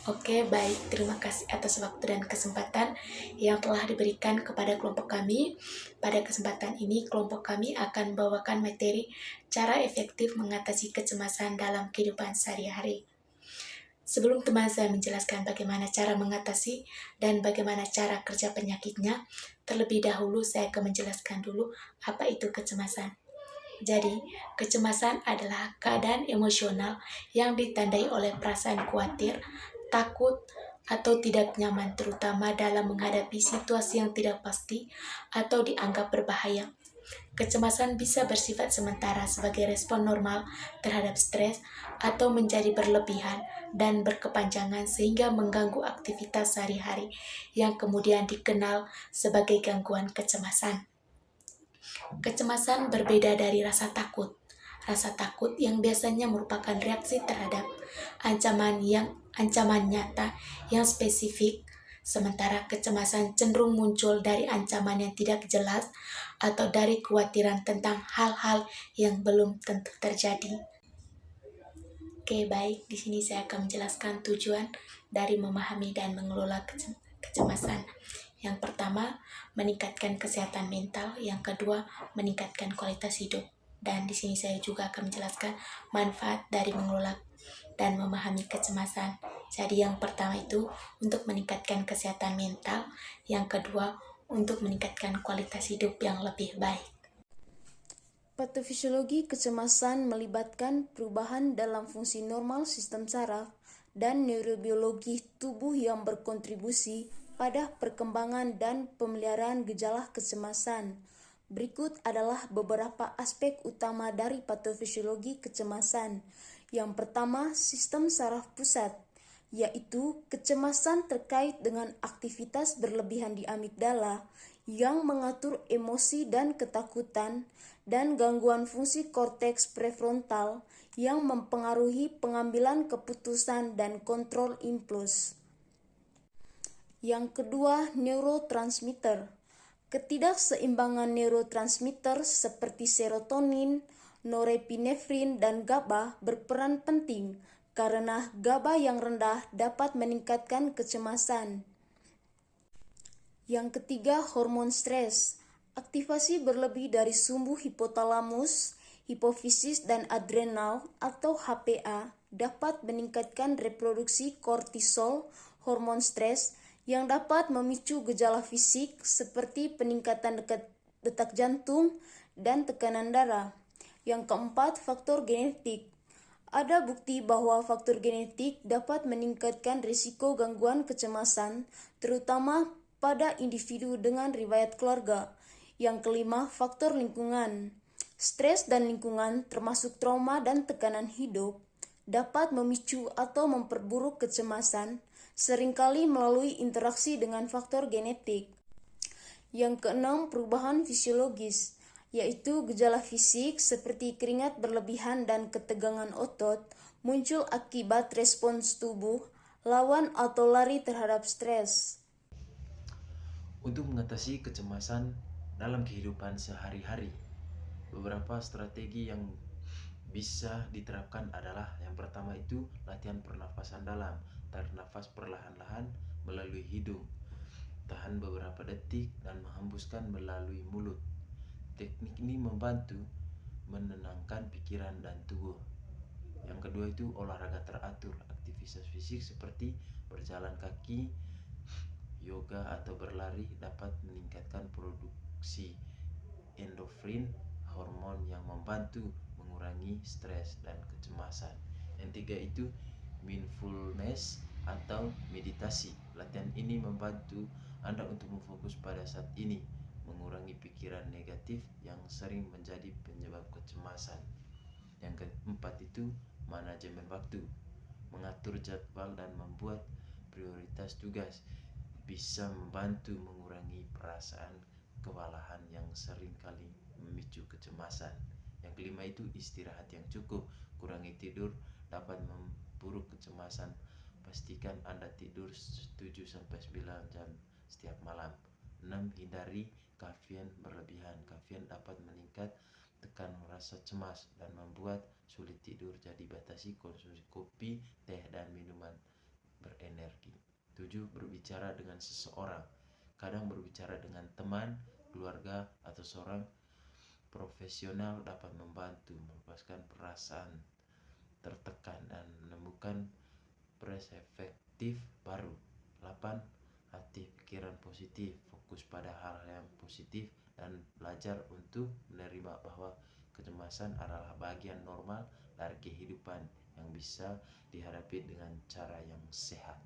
Oke, baik. Terima kasih atas waktu dan kesempatan yang telah diberikan kepada kelompok kami. Pada kesempatan ini, kelompok kami akan membawakan materi cara efektif mengatasi kecemasan dalam kehidupan sehari-hari. Sebelum teman saya menjelaskan bagaimana cara mengatasi dan bagaimana cara kerja penyakitnya, terlebih dahulu saya akan menjelaskan dulu apa itu kecemasan. Jadi, kecemasan adalah keadaan emosional yang ditandai oleh perasaan khawatir, takut, atau tidak nyaman terutama dalam menghadapi situasi yang tidak pasti atau dianggap berbahaya. Kecemasan bisa bersifat sementara sebagai respon normal terhadap stres atau menjadi berlebihan dan berkepanjangan sehingga mengganggu aktivitas sehari-hari yang kemudian dikenal sebagai gangguan kecemasan. Kecemasan berbeda dari rasa takut. Rasa takut yang biasanya merupakan reaksi terhadap ancaman nyata yang spesifik, sementara kecemasan cenderung muncul dari ancaman yang tidak jelas atau dari kekhawatiran tentang hal-hal yang belum tentu terjadi. Oke, baik. Di sini saya akan menjelaskan tujuan dari memahami dan mengelola kecemasan. Yang pertama, meningkatkan kesehatan mental. Yang kedua, meningkatkan kualitas hidup. Dan di sini saya juga akan menjelaskan manfaat dari mengelola dan memahami kecemasan. Jadi yang pertama itu untuk meningkatkan kesehatan mental. Yang kedua, untuk meningkatkan kualitas hidup yang lebih baik. Patofisiologi kecemasan melibatkan perubahan dalam fungsi normal sistem saraf dan neurobiologi tubuh yang berkontribusi pada perkembangan dan pemeliharaan gejala kecemasan. Berikut adalah beberapa aspek utama dari patofisiologi kecemasan. Yang pertama, sistem saraf pusat, yaitu kecemasan terkait dengan aktivitas berlebihan di amigdala yang mengatur emosi dan ketakutan, dan gangguan fungsi korteks prefrontal yang mempengaruhi pengambilan keputusan dan kontrol impuls. Yang kedua, neurotransmitter. Ketidakseimbangan neurotransmitter seperti serotonin, norepinefrin, dan GABA berperan penting karena GABA yang rendah dapat meningkatkan kecemasan. Yang ketiga, hormon stres. Aktivasi berlebih dari sumbu hipotalamus, hipofisis, dan adrenal atau HPA dapat meningkatkan reproduksi kortisol, hormon stres, yang dapat memicu gejala fisik seperti peningkatan detak jantung dan tekanan darah. Yang keempat, faktor genetik. Ada bukti bahwa faktor genetik dapat meningkatkan risiko gangguan kecemasan, terutama pada individu dengan riwayat keluarga. Yang kelima, faktor lingkungan. Stres dan lingkungan, termasuk trauma dan tekanan hidup, dapat memicu atau memperburuk kecemasan, seringkali melalui interaksi dengan faktor genetik. Yang keenam, perubahan fisiologis, yaitu gejala fisik seperti keringat berlebihan dan ketegangan otot muncul akibat respons tubuh lawan atau lari terhadap stres. Untuk mengatasi kecemasan dalam kehidupan sehari-hari, beberapa strategi yang bisa diterapkan adalah yang pertama itu latihan pernafasan dalam. Tarik nafas perlahan-lahan melalui hidung, tahan beberapa detik dan menghembuskan melalui mulut. Teknik ini membantu menenangkan pikiran dan tubuh. Yang kedua itu olahraga teratur. Aktivitas fisik seperti berjalan kaki, yoga atau berlari dapat meningkatkan produksi endorfin, hormon yang membantu mengurangi stres dan kecemasan. Yang tiga itu mindfulness atau meditasi. Latihan ini membantu Anda untuk memfokus pada saat ini, mengurangi pikiran negatif yang sering menjadi penyebab kecemasan. Yang keempat itu manajemen waktu. Mengatur jadwal dan membuat prioritas tugas bisa membantu mengurangi perasaan kewalahan yang sering kali memicu kecemasan. Yang kelima itu istirahat yang cukup. Kurangi tidur dapat memburuk kecemasan. Pastikan Anda tidur 7-9 jam setiap malam. 6. Hindari kafein berlebihan. Kafein dapat meningkat tekan rasa cemas dan membuat sulit tidur. Jadi batasi konsumsi kopi, teh, dan minuman berenergi. 7. Berbicara dengan seseorang. Kadang berbicara dengan teman, keluarga, atau seorang profesional dapat membantu melepaskan perasaan tertekan dan menemukan perspektif baru. 8. Latih pikiran positif, fokus pada hal yang positif dan belajar untuk menerima bahwa kecemasan adalah bagian normal dari kehidupan yang bisa dihadapi dengan cara yang sehat.